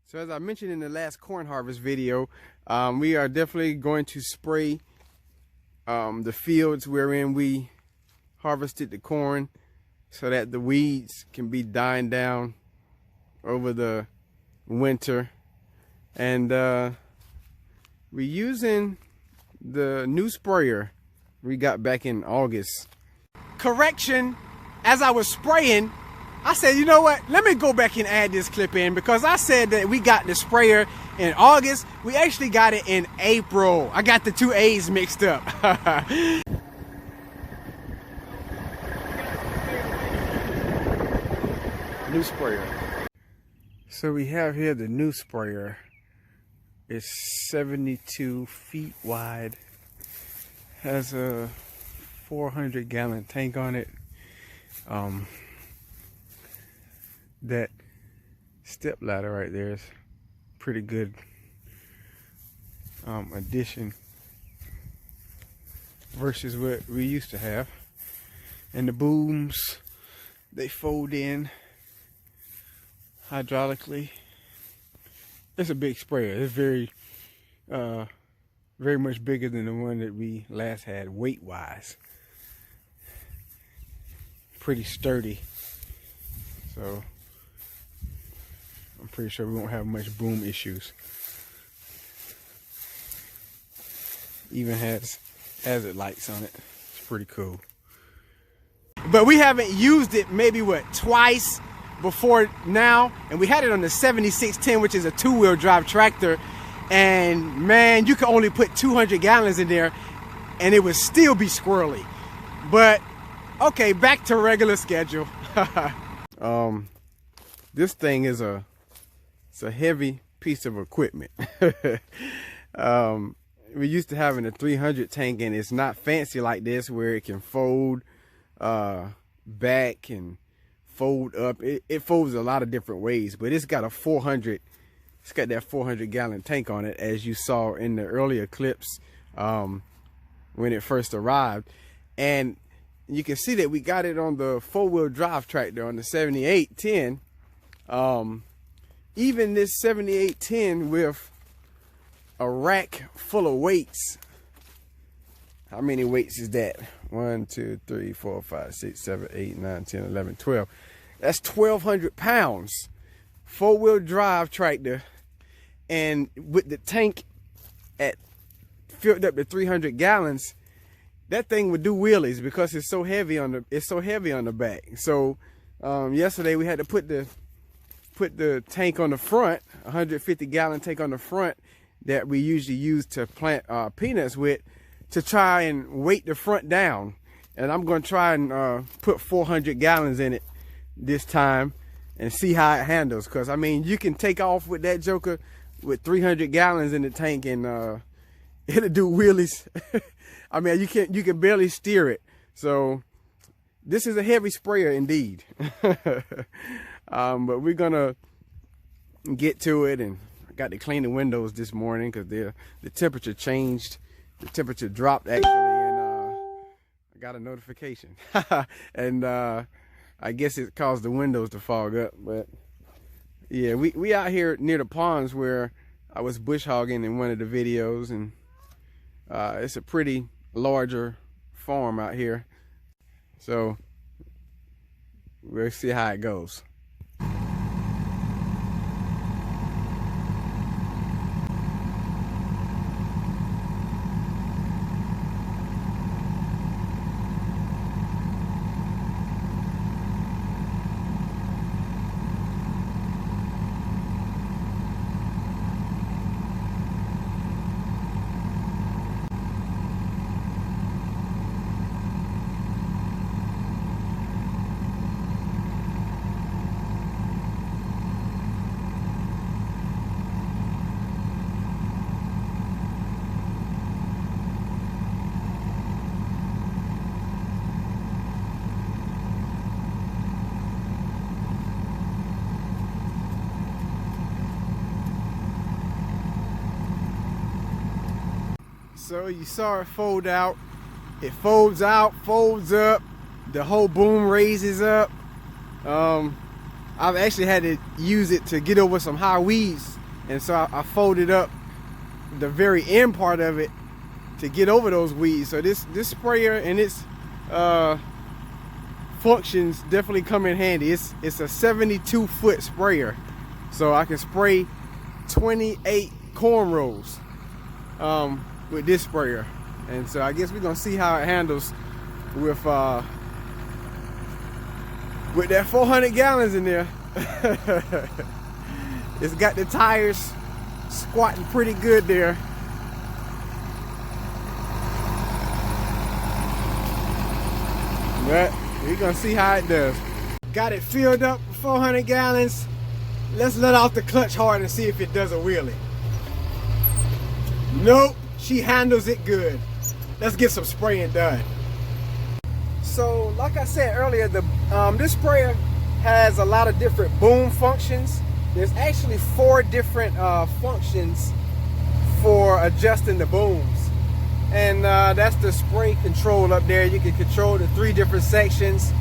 So as I mentioned in the last corn harvest video, we are definitely going to spray the fields wherein we harvested the corn so that the weeds can be dying down over the winter. And we're using the new sprayer we got back in August. Correction, as I was spraying, I said, you know what, let me go back and add this clip in, because I said that we got the sprayer in August. We actually got it in April. I got the two A's mixed up. New sprayer. So we have here the new sprayer. It's 72 feet wide. Has a 400-gallon tank on it. That step ladder right there is pretty good addition versus what we used to have. And the booms, they fold in hydraulically. It's a big sprayer. It's very much bigger than the one that we last had weight wise. Pretty sturdy. So I'm pretty sure we won't have much boom issues. Even has hazard lights on it. It's pretty cool. But we haven't used it maybe twice before now, and we had it on the 7610, which is a two-wheel drive tractor, and man, you could only put 200 gallons in there and it would still be squirrely. But okay, back to regular schedule. This thing is it's a heavy piece of equipment. We're used to having a 300 tank, and it's not fancy like this where it can fold back and fold up. It folds a lot of different ways, but it's got a 400. It's got that 400-gallon tank on it, as you saw in the earlier clips when it first arrived. And you can see that we got it on the four-wheel drive tractor on the 7810. Even this 7810 with a rack full of weights. How many weights is that? 1, 2, 3, 4, 5, 6, 7, 8, 9, 10, 11, 12. That's 1,200 pounds. Four-wheel drive tractor. And with the tank filled up to 300 gallons, that thing would do wheelies because it's so heavy on the back. So yesterday we had to put the tank on the front, 150-gallon tank on the front that we usually use to plant peanuts with, to try and weight the front down. And I'm going to try and put 400 gallons in it this time and see how it handles. Because, I mean, you can take off with that joker with 300 gallons in the tank and it'll do wheelies. I mean, you can barely steer it. So this is a heavy sprayer indeed. But we're gonna get to it, and I got to clean the windows this morning because the temperature changed. The temperature dropped actually, and I got a notification. And I guess it caused the windows to fog up. But yeah, we out here near the ponds where I was bush hogging in one of the videos, and it's a pretty larger farm out here. So we'll see how it goes. So you saw it fold out. It folds out, folds up. The whole boom raises up. I've actually had to use it to get over some high weeds, and so I folded up the very end part of it to get over those weeds. So this sprayer and its functions definitely come in handy. It's a 72-foot sprayer, so I can spray 28 corn rows with this sprayer. And so I guess we're gonna see how it handles with that 400 gallons in there. It's got the tires squatting pretty good there. But we're gonna see how it does. Got it filled up with 400 gallons. Let's let off the clutch hard and see if it does a wheelie. Nope, she handles it good. Let's get some spraying done. So like I said earlier, this sprayer has a lot of different boom functions. There's actually 4 different functions for adjusting the booms. And that's the spray control up there. You can control the 3 different sections.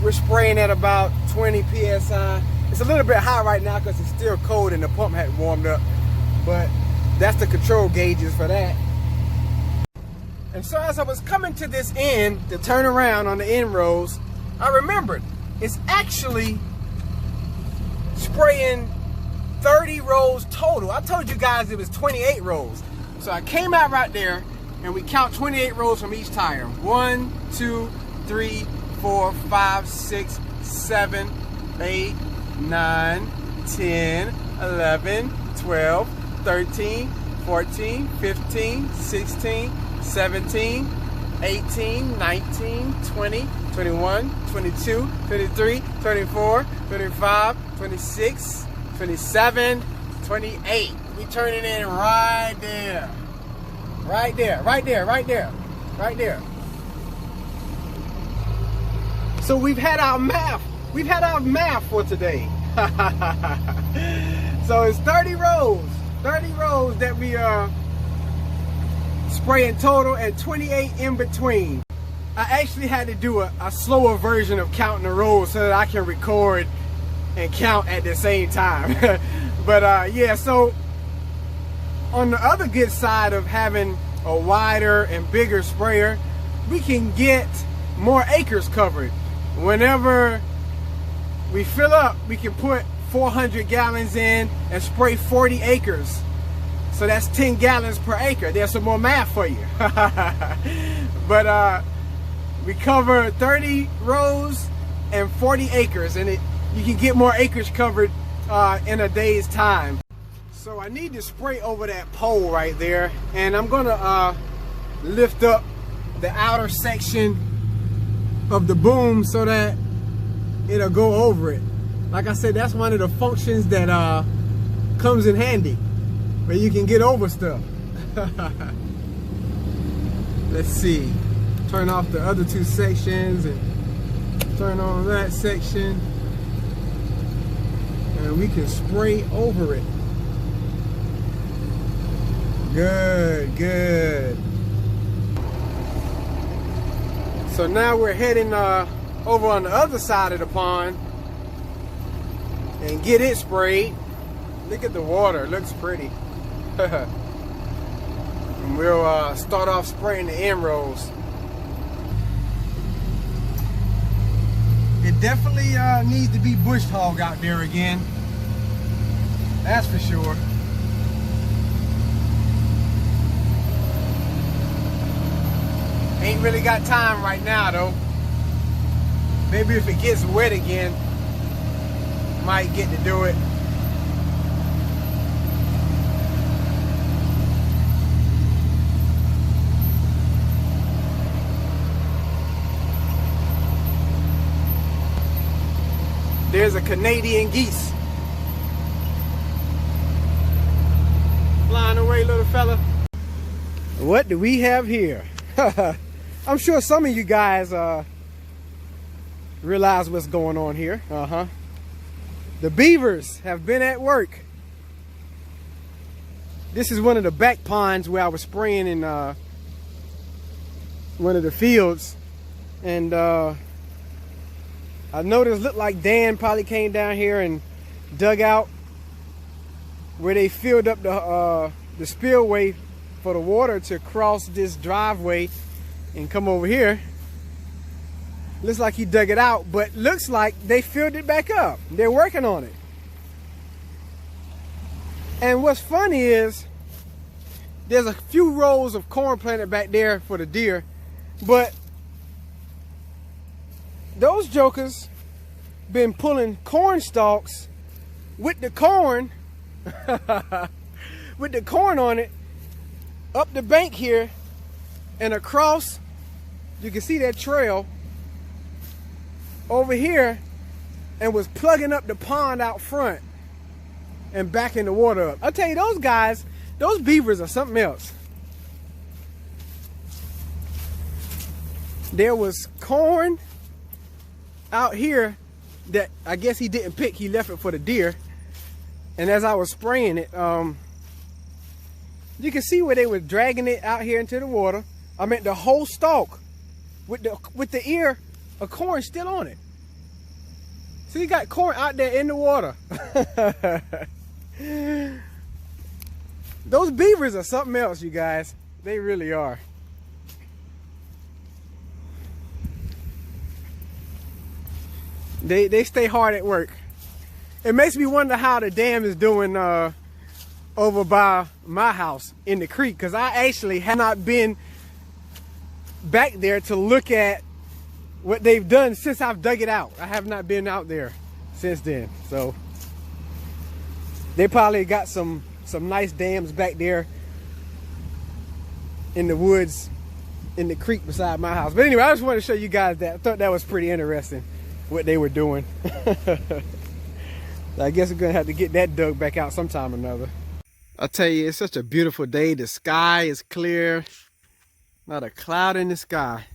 We're spraying at about 20 PSI. It's a little bit high right now because it's still cold and the pump hadn't warmed up. But that's the control gauges for that. And so as I was coming to this end to turn around on the end rows, I remembered it's actually spraying 30 rows total. I told you guys it was 28 rows. So I came out right there and we count 28 rows from each tire. 1, 2, 3, 4, 5, 6, 7, 8, 9, 10, 11, 12, 13, 14, 15, 16, 17, 18, 19, 20, 21, 22, 23, 24, 25, 26, 27, 28. We turn it in right there. Right there, right there, right there, right there. So we've had our math. We've had our math for today. So it's 30 rows. 30 rows that we spray in total and 28 in between. I actually had to do a slower version of counting the rows so that I can record and count at the same time. But yeah, so on the other good side of having a wider and bigger sprayer, we can get more acres covered. Whenever we fill up, we can put 400 gallons in and spray 40 acres. So that's 10 gallons per acre. There's some more math for you. But we cover 30 rows and 40 acres, and you can get more acres covered in a day's time. So I need to spray over that pole right there, and I'm gonna lift up the outer section of the boom so that it'll go over it. Like I said, that's one of the functions that comes in handy, where you can get over stuff. Let's see, turn off the other 2 sections and turn on that section, and we can spray over it. Good, good. So now we're heading over on the other side of the pond and get it sprayed. Look at the water, it looks pretty. And we'll start off spraying the end rows. It definitely needs to be bush hog out there again. That's for sure. Ain't really got time right now though. Maybe if it gets wet again, might get to do it. There's a Canadian geese. Flying away, little fella. What do we have here? I'm sure some of you guys realize what's going on here. The beavers have been at work. This is one of the back ponds where I was spraying in one of the fields, and I noticed looked like Dan probably came down here and dug out where they filled up the spillway for the water to cross this driveway and come over here. Looks like he dug it out, but looks like they filled it back up. They're working on it. And what's funny is there's a few rows of corn planted back there for the deer, but those jokers been pulling corn stalks with the corn with the corn on it up the bank here and across. You can see that trail over here, and was plugging up the pond out front and backing the water up. I'll tell you, those guys, those beavers are something else. There was corn out here that I guess he didn't pick. He left it for the deer. And as I was spraying it, you can see where they were dragging it out here into the water. I meant the whole stalk with the ear of corn still on it. So you got corn out there in the water. Those beavers are something else, you guys. They really are. They stay hard at work. It makes me wonder how the dam is doing over by my house in the creek, because I actually have not been back there to look at what they've done since I've dug it out. I have not been out there since then. So they probably got some nice dams back there in the woods in the creek beside my house. But anyway, I just wanted to show you guys that. I thought that was pretty interesting what they were doing. I guess we're gonna have to get that dug back out sometime or another. I'll tell you, it's such a beautiful day. The sky is clear, not a cloud in the sky.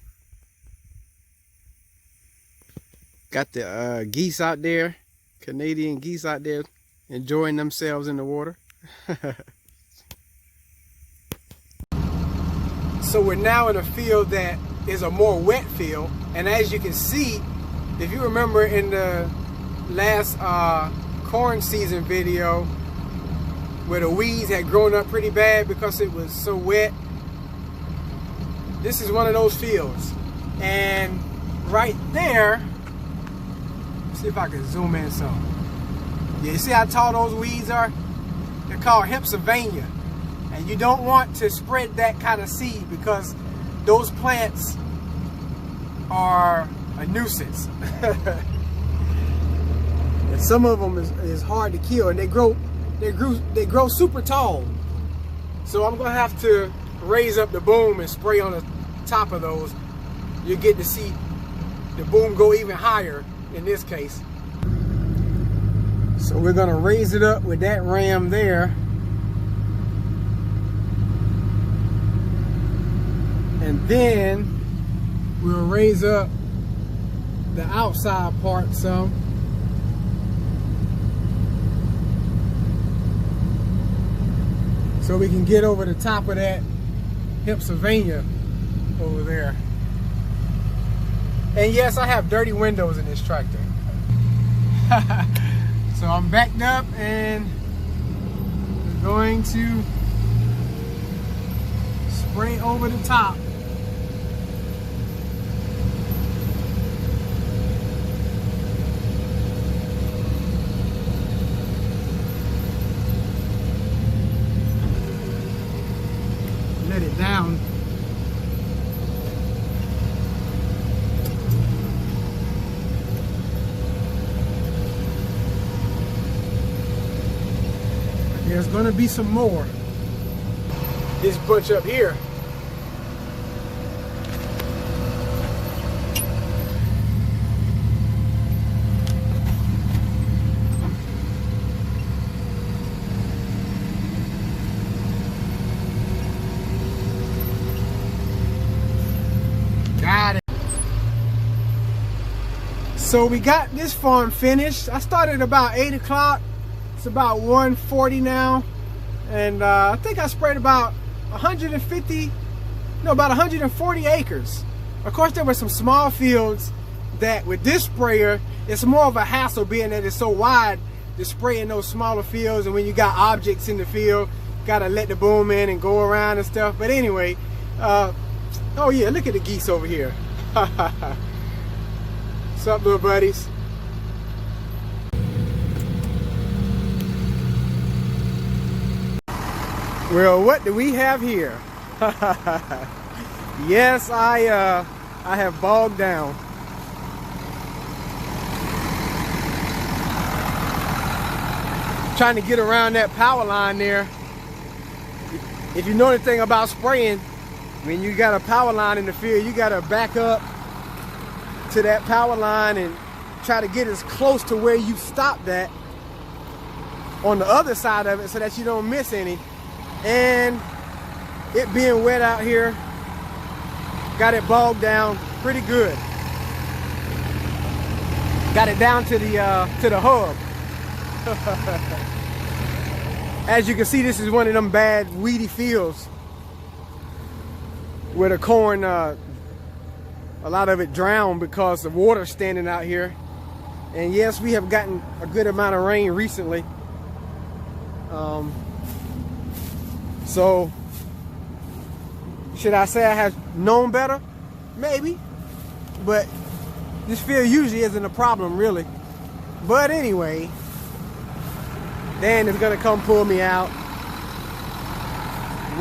Got the geese out there, Canadian geese out there enjoying themselves in the water. So we're now in a field that is a more wet field, and as you can see, if you remember in the last corn season video where the weeds had grown up pretty bad because it was so wet, this is one of those fields. And right there, let's see if I can zoom in some. Yeah, you see how tall those weeds are? They're called Pennsylvania. And you don't want to spread that kind of seed because those plants are a nuisance. And some of them is hard to kill, and they grow super tall. So I'm gonna have to raise up the boom and spray on the top of those. You get to see the boom go even higher in this case. So we're gonna raise it up with that ram there. And then we'll raise up the outside part some. So we can get over the top of that Pennsylvania over there. And yes, I have dirty windows in this tractor. So I'm backed up and we're going to spray over the top. Let it down. There's gonna be some more. This bunch up here. Got it. So we got this farm finished. I started about 8 o'clock. It's about 1:40 now, and I think I sprayed about 140 acres. Of course, there were some small fields that with this sprayer, it's more of a hassle being that it's so wide to spray in those smaller fields, and when you got objects in the field, gotta let the boom in and go around and stuff. But anyway, oh yeah, look at the geese over here. What's up, little buddies? Well, what do we have here? Yes, I have bogged down. Trying to get around that power line there. If you know anything about spraying, when you got a power line in the field, you got to back up to that power line and try to get as close to where you stopped at on the other side of it so that you don't miss any. And it being wet out here got it bogged down pretty good. Got it down to the hub. As you can see, this is one of them bad weedy fields where the corn, a lot of it drowned because of water standing out here. And yes, we have gotten a good amount of rain recently. So, should I say I have known better? Maybe. But this field usually isn't a problem, really. But anyway, Dan is going to come pull me out.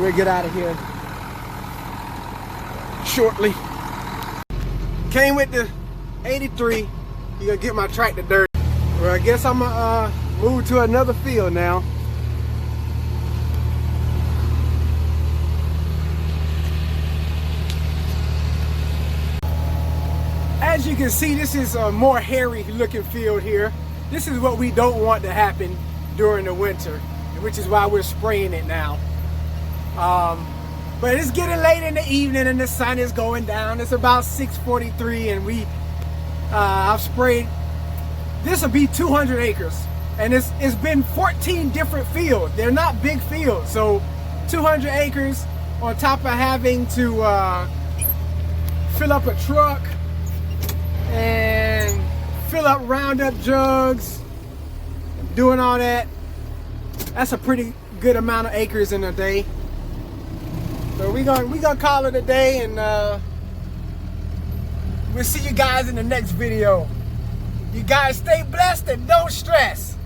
We'll get out of here shortly. Came with the 83. You're going to get my tractor dirty. Well, I guess I'm going to move to another field now. As you can see, this is a more hairy looking field here. This is what we don't want to happen during the winter, which is why we're spraying it now. But it's getting late in the evening and the sun is going down. It's about 6:43 and I've sprayed, this will be 200 acres. And it's been 14 different fields. They're not big fields. So 200 acres on top of having to fill up a truck and fill up Roundup jugs, doing all that. That's a pretty good amount of acres in a day. So we gonna call it a day, and we'll see you guys in the next video. You guys stay blessed and don't stress.